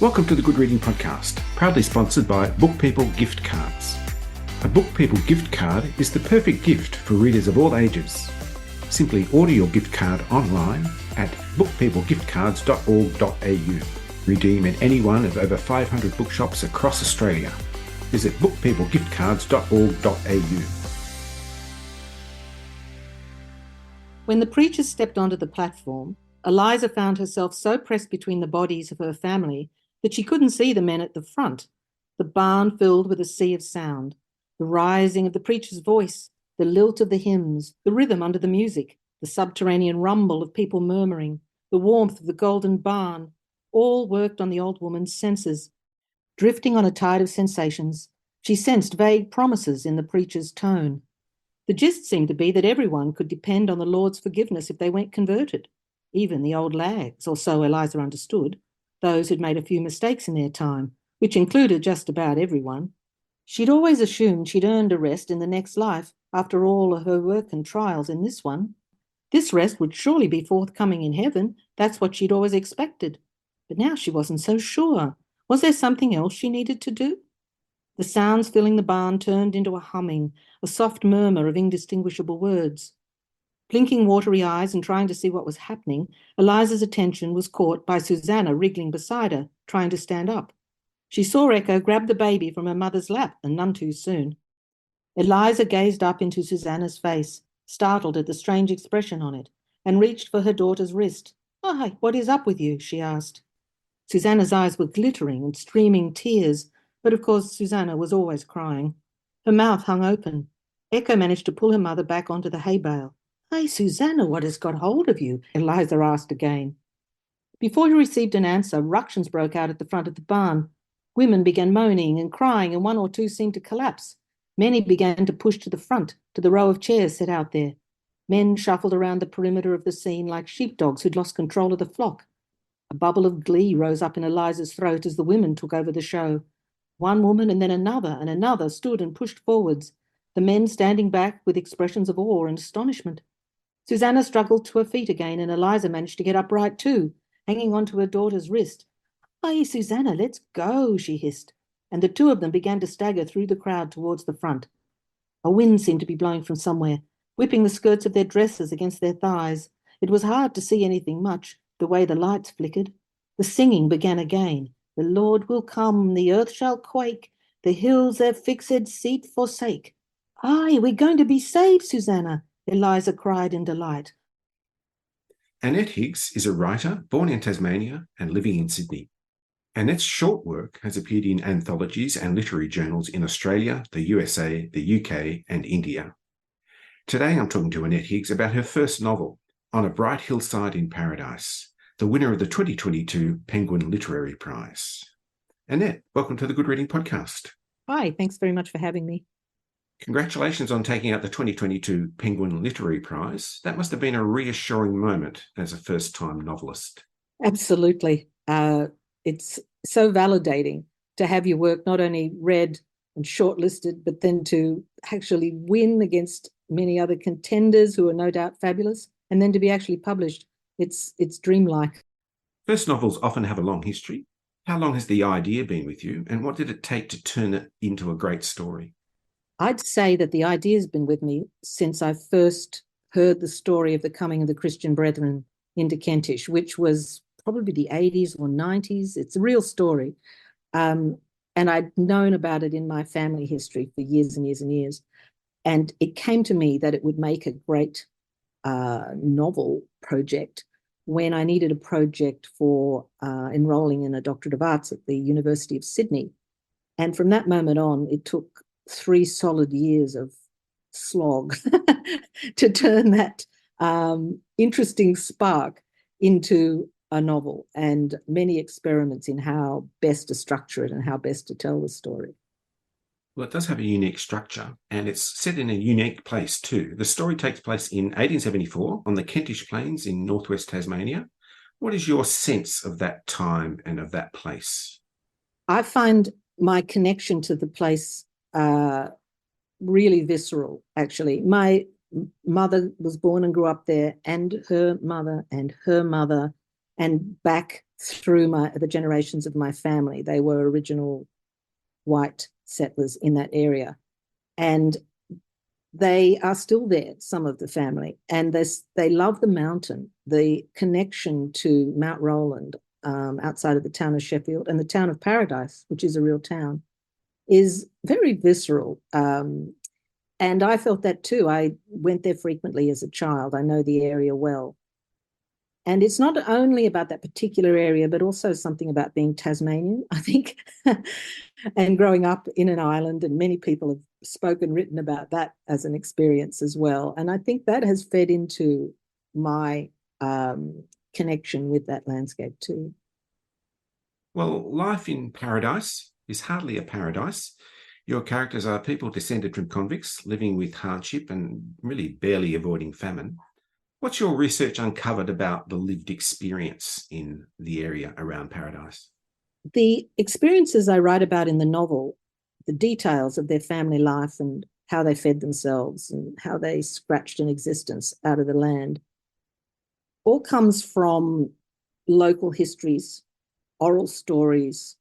Welcome to the Good Reading Podcast, proudly sponsored by Book People Gift Cards. A Book People gift card is the perfect gift for readers of all ages. Simply order your gift card online at bookpeoplegiftcards.org.au. Redeem at any one of over 500 bookshops across Australia. Visit bookpeoplegiftcards.org.au. When the preachers stepped onto the platform, Eliza found herself so pressed between the bodies of her family that she couldn't see the men at the front. The barn filled with a sea of sound, the rising of the preacher's voice, the lilt of the hymns, the rhythm under the music, the subterranean rumble of people murmuring, the warmth of the golden barn, all worked on the old woman's senses. Drifting on a tide of sensations, she sensed vague promises in the preacher's tone. The gist seemed to be that everyone could depend on the Lord's forgiveness if they went converted, even the old lags, or so Eliza understood, those who'd made a few mistakes in their time, which included just about everyone. She'd always assumed she'd earned a rest in the next life after all of her work and trials in this one. This rest would surely be forthcoming in heaven. That's what she'd always expected. But now she wasn't so sure. Was there something else she needed to do? The sounds filling the barn turned into a humming, a soft murmur of indistinguishable words. Blinking watery eyes and trying to see what was happening, Eliza's attention was caught by Susanna wriggling beside her, trying to stand up. She saw Echo grab the baby from her mother's lap, and none too soon. Eliza gazed up into Susanna's face, startled at the strange expression on it, and reached for her daughter's wrist. "Why, what is up with you?" she asked. Susanna's eyes were glittering and streaming tears, but of course Susanna was always crying. Her mouth hung open. Echo managed to pull her mother back onto the hay bale. "Hey, Susanna, what has got hold of you?" Eliza asked again. Before he received an answer, ructions broke out at the front of the barn. Women began moaning and crying, and one or two seemed to collapse. Many began to push to the front, to the row of chairs set out there. Men shuffled around the perimeter of the scene like sheepdogs who'd lost control of the flock. A bubble of glee rose up in Eliza's throat as the women took over the show. One woman and then another stood and pushed forwards, the men standing back with expressions of awe and astonishment. Susanna struggled to her feet again, and Eliza managed to get upright too, hanging onto her daughter's wrist. "Hey, Susanna, let's go," she hissed, and the two of them began to stagger through the crowd towards the front. A wind seemed to be blowing from somewhere, whipping the skirts of their dresses against their thighs. It was hard to see anything much, the way the lights flickered. The singing began again. "The Lord will come, the earth shall quake, the hills their fixed seat forsake." "Aye, we're going to be saved, Susanna," Eliza cried in delight. Annette Higgs is a writer born in Tasmania and living in Sydney. Annette's short work has appeared in anthologies and literary journals in Australia, the USA, the UK, and India. Today I'm talking to Annette Higgs about her first novel, On a Bright Hillside in Paradise, the winner of the 2022 Penguin Literary Prize. Annette, welcome to the Good Reading Podcast. Hi, thanks very much for having me. Congratulations on taking out the 2022 Penguin Literary Prize. That must have been a reassuring moment as a first-time novelist. Absolutely. It's so validating to have your work not only read and shortlisted, but then to actually win against many other contenders who are no doubt fabulous, and then to be actually published. It's dreamlike. First novels often have a long history. How long has the idea been with you, and what did it take to turn it into a great story? I'd say that the idea has been with me since I first heard the story of the coming of the Christian Brethren into Kentish, which was probably the 80s or 90s. It's a real story. And I'd known about it in my family history for years and years and years. And it came to me that it would make a great novel project when I needed a project for enrolling in a Doctorate of Arts at the University of Sydney. And from that moment on, it took 3 solid years of slog to turn that interesting spark into a novel, and many experiments in how best to structure it and how best to tell the story. Well, it does have a unique structure, and it's set in a unique place too. The story takes place in 1874 on the Kentish Plains in northwest Tasmania. What is your sense of that time and of that place? I find my connection to the place really visceral, actually. My mother was born and grew up there, and her mother, and back through the generations of my family. They were original white settlers in that area. And they are still there, some of the family, and they love the mountain, the connection to Mount Roland, outside of the town of Sheffield, and the town of Paradise, which is a real town, is very visceral. And I felt that too. I went there frequently as a child. I know the area well. And it's not only about that particular area, but also something about being Tasmanian, I think, and growing up in an island. And many people have spoken, written about that as an experience as well. And I think that has fed into my connection with that landscape too. Well, life in paradise is hardly a paradise. Your characters are people descended from convicts living with hardship and really barely avoiding famine. What's your research uncovered about the lived experience in the area around paradise? The experiences I write about in the novel, the details of their family life and how they fed themselves and how they scratched an existence out of the land, all comes from local histories, oral stories.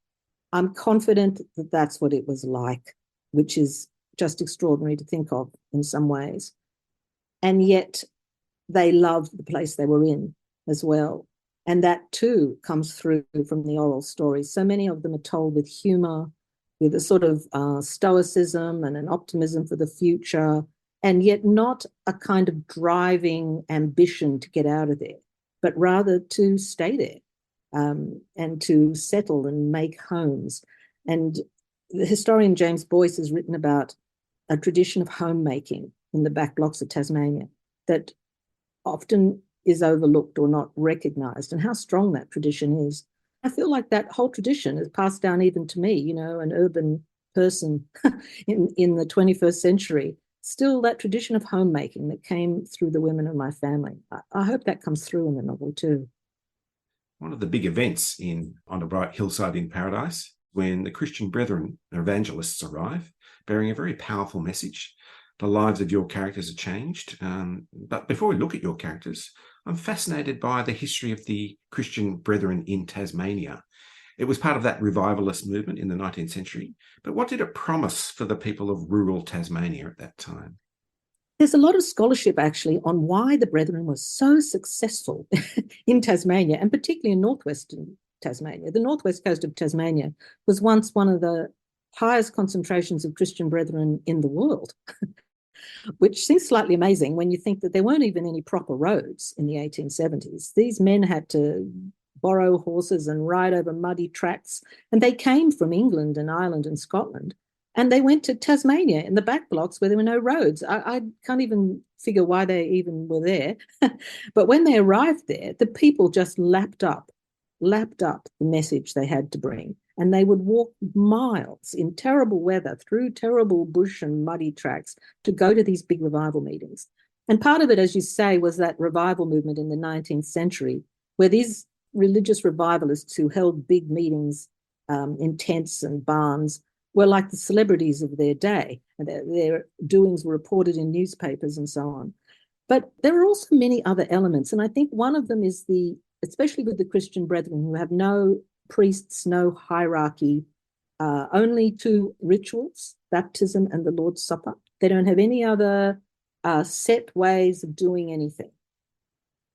I'm confident that that's what it was like, which is just extraordinary to think of in some ways. And yet they loved the place they were in as well. And that too comes through from the oral stories. So many of them are told with humor, with a sort of stoicism and an optimism for the future, and yet not a kind of driving ambition to get out of there, but rather to stay there, and to settle and make homes. And the historian James Boyce has written about a tradition of homemaking in the back blocks of Tasmania that often is overlooked or not recognised, and how strong that tradition is. I feel like that whole tradition is passed down even to me, an urban person in the 21st century. Still, that tradition of homemaking that came through the women of my family. I hope that comes through in the novel too. One of the big events on A Bright Hillside in Paradise, when the Christian brethren, evangelists, arrive, bearing a very powerful message. The lives of your characters are changed. But before we look at your characters, I'm fascinated by the history of the Christian brethren in Tasmania. It was part of that revivalist movement in the 19th century. But what did it promise for the people of rural Tasmania at that time? There's a lot of scholarship actually on why the Brethren were so successful in Tasmania, and particularly in northwestern Tasmania. The northwest coast of Tasmania was once one of the highest concentrations of Christian Brethren in the world, which seems slightly amazing when you think that there weren't even any proper roads in the 1870s. These men had to borrow horses and ride over muddy tracks, and they came from England and Ireland and Scotland. And they went to Tasmania in the back blocks where there were no roads. I can't even figure why they even were there. But when they arrived there, the people just lapped up the message they had to bring. And they would walk miles in terrible weather through terrible bush and muddy tracks to go to these big revival meetings. And part of it, as you say, was that revival movement in the 19th century, where these religious revivalists who held big meetings in tents and barns were like the celebrities of their day. Their doings were reported in newspapers and so on. But there are also many other elements. And I think one of them is especially with the Christian brethren who have no priests, no hierarchy, only two rituals, baptism and the Lord's Supper. They don't have any other set ways of doing anything.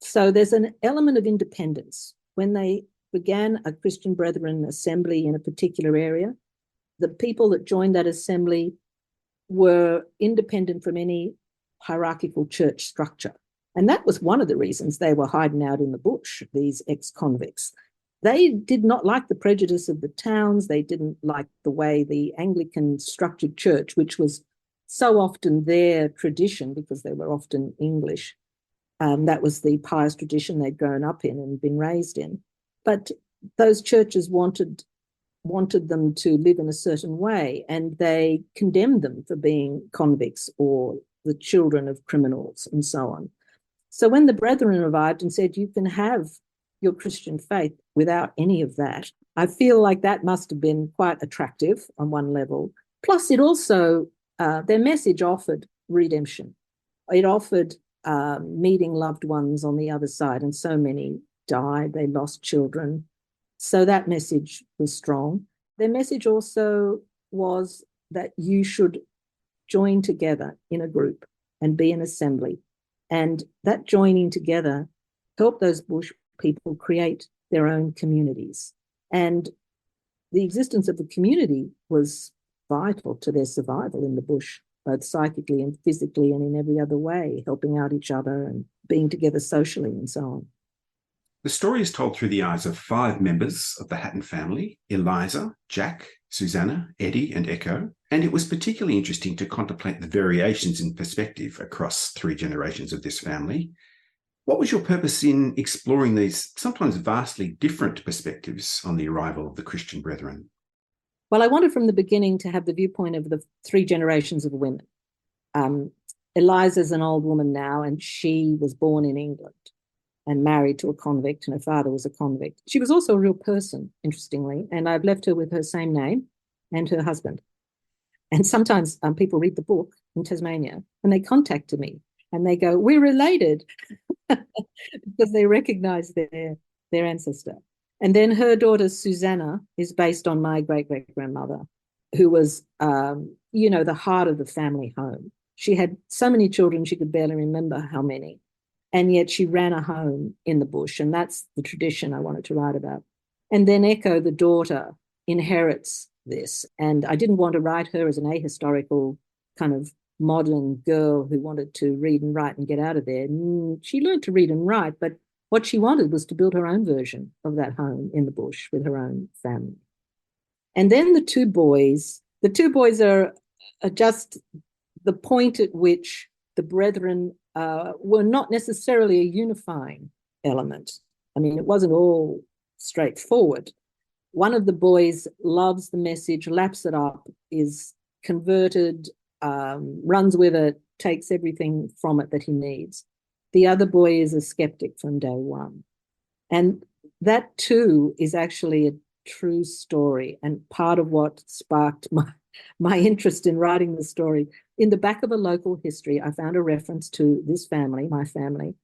So there's an element of independence. When they began a Christian brethren assembly in a particular area, the people that joined that assembly were independent from any hierarchical church structure. And that was one of the reasons they were hiding out in the bush, these ex-convicts. They did not like the prejudice of the towns. They didn't like the way the Anglican structured church, which was so often their tradition because they were often English. That was the pious tradition they'd grown up in and been raised in. But those churches wanted them to live in a certain way, and they condemned them for being convicts or the children of criminals and so on. So when the brethren arrived and said, you can have your Christian faith without any of that, I feel like that must have been quite attractive on one level. Plus, it also, their message offered redemption. It offered meeting loved ones on the other side, and so many died. They lost children. So that message was strong. Their message also was that you should join together in a group and be an assembly. And that joining together helped those bush people create their own communities. And the existence of the community was vital to their survival in the bush, both psychically and physically and in every other way, helping out each other and being together socially and so on. The story is told through the eyes of 5 members of the Hatton family: Eliza, Jack, Susanna, Eddie, and Echo. And it was particularly interesting to contemplate the variations in perspective across 3 generations of this family. What was your purpose in exploring these sometimes vastly different perspectives on the arrival of the Christian brethren? Well, I wanted from the beginning to have the viewpoint of the 3 generations of women. Eliza's an old woman now, and she was born in England and married to a convict, and her father was a convict. She was also a real person, interestingly, and I've left her with her same name and her husband. And sometimes people read the book in Tasmania and they contact me and they go, "We're related," because they recognize their ancestor. And then her daughter, Susanna, is based on my great-great-grandmother, who was, the heart of the family home. She had so many children, she could barely remember how many. And yet she ran a home in the bush. And that's the tradition I wanted to write about. And then Echo, the daughter, inherits this. And I didn't want to write her as an ahistorical kind of modern girl who wanted to read and write and get out of there. She learned to read and write, but what she wanted was to build her own version of that home in the bush with her own family. And then the two boys are just the point at which the brethren were not necessarily a unifying element. I mean, it wasn't all straightforward. One of the boys loves the message, laps it up, is converted, runs with it, takes everything from it that he needs. The other boy is a skeptic from day one. And that too is actually a true story and part of what sparked my interest in writing the story. In the back of a local history, I found a reference to this family, my family,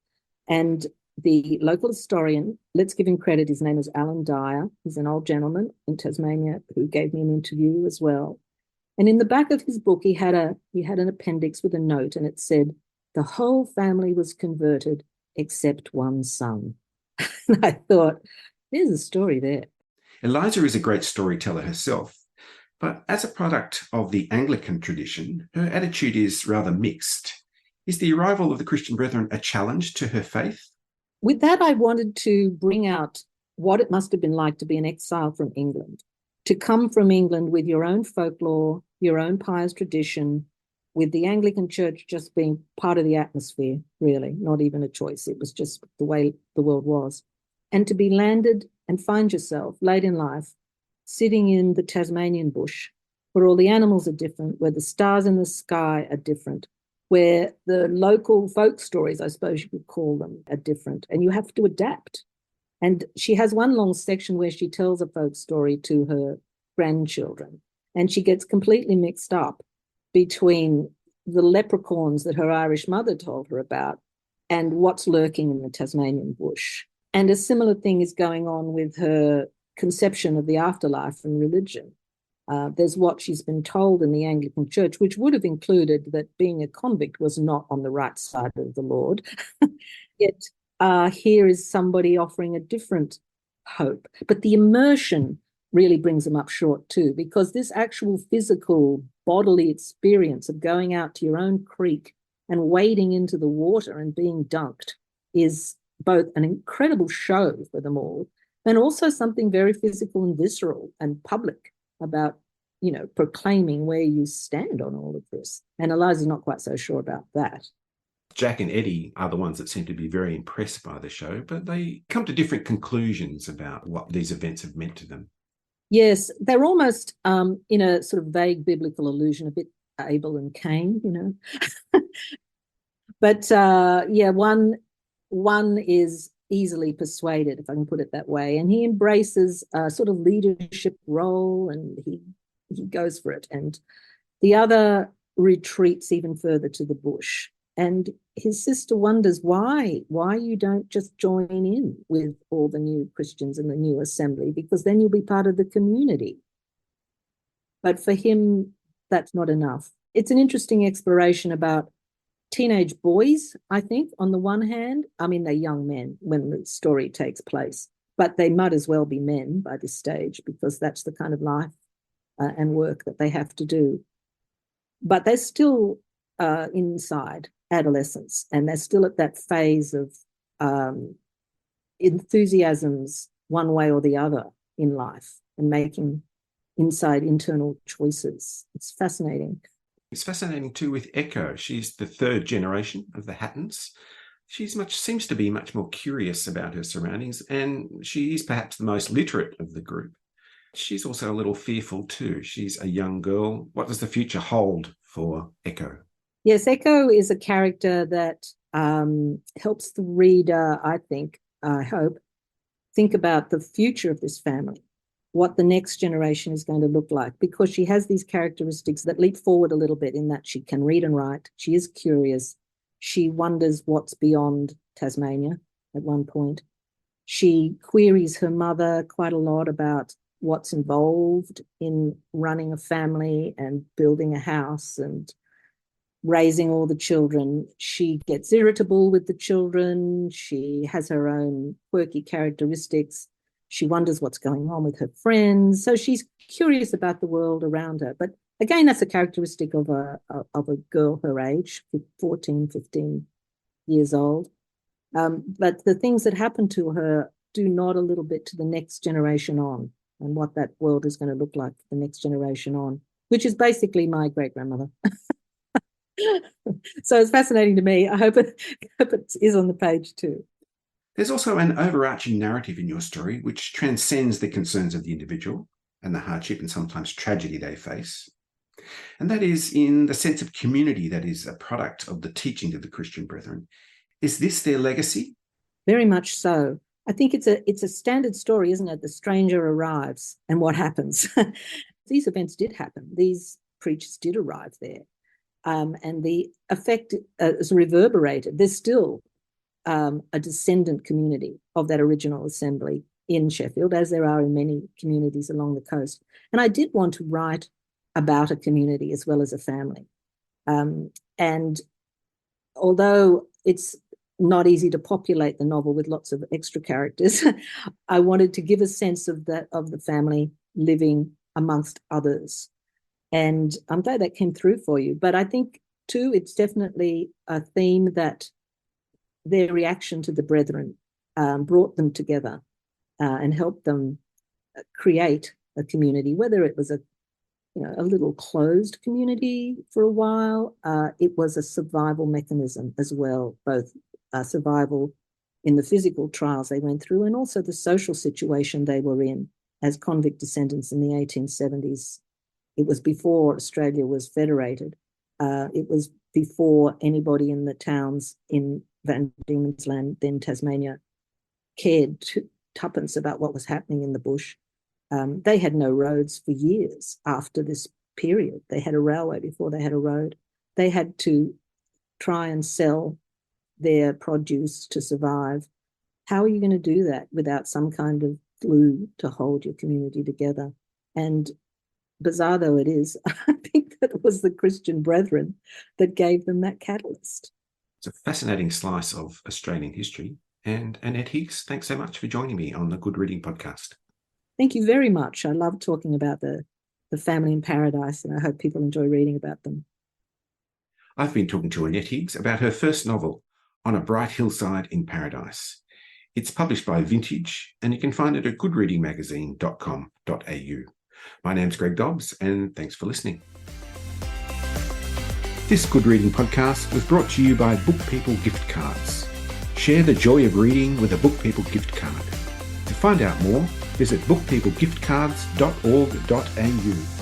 and the local historian, let's give him credit, his name is Alan Dyer. He's an old gentleman in Tasmania who gave me an interview as well. And in the back of his book, he had an appendix with a note, and it said, "The whole family was converted except one son." And I thought, there's a story there. Eliza is a great storyteller herself, but as a product of the Anglican tradition, her attitude is rather mixed. Is the arrival of the Christian brethren a challenge to her faith? With that, I wanted to bring out what it must have been like to be an exile from England, to come from England with your own folklore, your own pious tradition, with the Anglican Church just being part of the atmosphere, really, not even a choice. It was just the way the world was. And to be landed and find yourself late in life sitting in the Tasmanian bush, where all the animals are different, where the stars in the sky are different, where the local folk stories, I suppose you could call them, are different, and you have to adapt. And she has one long section where she tells a folk story to her grandchildren, and she gets completely mixed up between the leprechauns that her Irish mother told her about and what's lurking in the Tasmanian bush. And a similar thing is going on with her conception of the afterlife and religion. There's what she's been told in the Anglican Church, which would have included that being a convict was not on the right side of the Lord. Yet here is somebody offering a different hope. But the immersion really brings them up short too, because this actual physical bodily experience of going out to your own creek and wading into the water and being dunked is both an incredible show for them all and also something very physical and visceral and public about, proclaiming where you stand on all of this. And Eliza's not quite so sure about that. Jack and Eddie are the ones that seem to be very impressed by the show, but they come to different conclusions about what these events have meant to them. Yes, they're almost in a sort of vague biblical allusion, a bit Abel and Cain, But one is easily persuaded, if I can put it that way, and he embraces a sort of leadership role and he goes for it. And the other retreats even further to the bush. And his sister wonders why you don't just join in with all the new Christians in the new assembly, because then you'll be part of the community. But for him, that's not enough. It's an interesting exploration about teenage boys, I think, on the one hand. I mean, they're young men when the story takes place, but they might as well be men by this stage, because that's the kind of life and work that they have to do. But they're still inside adolescence, and they're still at that phase of enthusiasms one way or the other in life, and making internal choices. It's fascinating. It's fascinating too with Echo. She's the third generation of the Hattons. Seems to be much more curious about her surroundings, and she is perhaps the most literate of the group. She's also a little fearful too. She's a young girl. What does the future hold for Echo? Yes, Echo is a character that helps the reader, I hope, think about the future of this family, what the next generation is going to look like, because she has these characteristics that leap forward a little bit in that she can read and write. She is curious. She wonders what's beyond Tasmania at one point. She queries her mother quite a lot about what's involved in running a family and building a house and raising all the children. She gets irritable with the children. She has her own quirky characteristics. She wonders what's going on with her friends. So she's curious about the world around her. But again, that's a characteristic of a girl her age, 14, 15 years old. But the things that happen to her do nod a little bit to the next generation on, and what that world is going to look like for the next generation on, which is basically my great-grandmother. So it's fascinating to me. I hope it is on the page too. There's also an overarching narrative in your story which transcends the concerns of the individual and the hardship and sometimes tragedy they face. And that is in the sense of community that is a product of the teaching of the Christian brethren. Is this their legacy? Very much so. I think it's a standard story, isn't it? The stranger arrives and what happens? These events did happen. These preachers did arrive there. And the effect is reverberated. There's still a descendant community of that original assembly in Sheffield, as there are in many communities along the coast. And I did want to write about a community as well as a family. And although it's not easy to populate the novel with lots of extra characters, I wanted to give a sense of the family living amongst others. And I'm glad that came through for you. But I think, too, it's definitely a theme that their reaction to the brethren brought them together and helped them create a community, whether it was a little closed community for a while. It was a survival mechanism as well, both survival in the physical trials they went through and also the social situation they were in as convict descendants in the 1870s. It was before Australia was federated. It was before anybody in the towns in Van Diemen's Land, then Tasmania, cared tuppence about what was happening in the bush. They had no roads for years after this period. They had a railway before they had a road. They had to try and sell their produce to survive. How are you going to do that without some kind of glue to hold your community together? And bizarre though it is, I think that it was the Christian brethren that gave them that catalyst. It's a fascinating slice of Australian history. And Annette Higgs, thanks so much for joining me on the Good Reading Podcast. Thank you very much. I love talking about the family in paradise, and I hope people enjoy reading about them. I've been talking to Annette Higgs about her first novel, On a Bright Hillside in Paradise. It's published by Vintage, and you can find it at goodreadingmagazine.com.au. My name's Greg Dobbs, and thanks for listening. This Good Reading Podcast was brought to you by Book People Gift Cards. Share the joy of reading with a Book People gift card. To find out more, visit bookpeoplegiftcards.org.au.